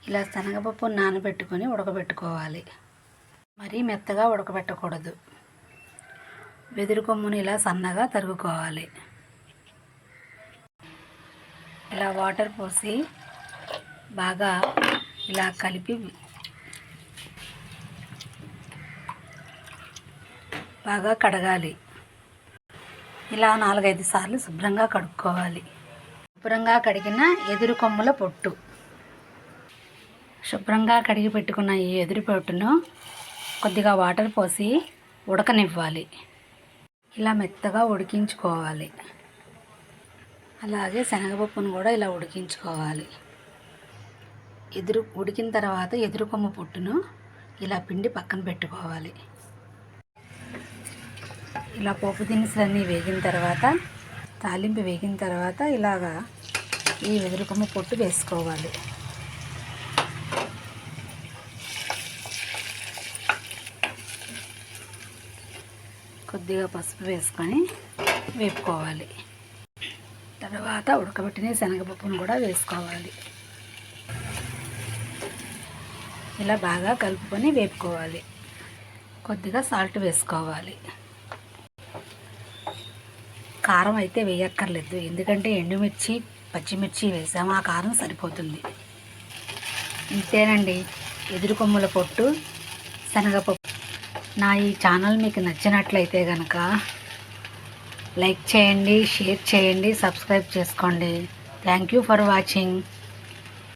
ఇలా శనగపప్పు నానబెట్టుకొని ఉడకబెట్టుకోవాలి. మరీ మెత్తగా ఉడకబెట్టకూడదు. వెదురు కొమ్మును ఇలా సన్నగా తరుగుకోవాలి. ఇలా వాటర్ పోసి బాగా ఇలా కలిపి బాగా కడగాలి. ఇలా 4-5 సార్లు శుభ్రంగా కడుక్కోవాలి. శుభ్రంగా కడిగిన ఎదురు కొమ్ముల పొట్టు. శుభ్రంగా కడిగి పెట్టుకున్న ఈ ఎదురు పొట్టును కొద్దిగా వాటర్ పోసి ఉడకనివ్వాలి. ఇలా మెత్తగా ఉడికించుకోవాలి. అలాగే శనగపప్పును కూడా ఇలా ఉడికించుకోవాలి. ఉడికిన తర్వాత ఎదురు కొమ్ము పొట్టును ఇలా పిండి పక్కన పెట్టుకోవాలి. ఇలా పోపు దినుసులన్నీ వేగిన తర్వాత, తాలింపు వేగిన తర్వాత ఇలాగా ఈ వెదురు కొమ్ము పొట్టు వేసుకోవాలి. కొద్దిగా పసుపు వేసుకొని వేపుకోవాలి. తర్వాత ఉడకబెట్టిన శనగపప్పును కూడా వేసుకోవాలి. ఇలా బాగా కలుపుకొని వేపుకోవాలి. కొద్దిగా సాల్ట్ వేసుకోవాలి. కారం అయితే వేయక్కర్లేదు, ఎందుకంటే ఎండుమిర్చి పచ్చిమిర్చి వేసాము, ఆ కారం సరిపోతుంది. ఇంతేనండి, ఎదురు కొమ్ముల పొట్టు శనగపప్పు. నా ఈ ఛానల్ మీకు నచ్చినట్లయితే కనుక లైక్ చేయండి, షేర్ చేయండి, సబ్స్క్రైబ్ చేసుకోండి. Thank you for watching.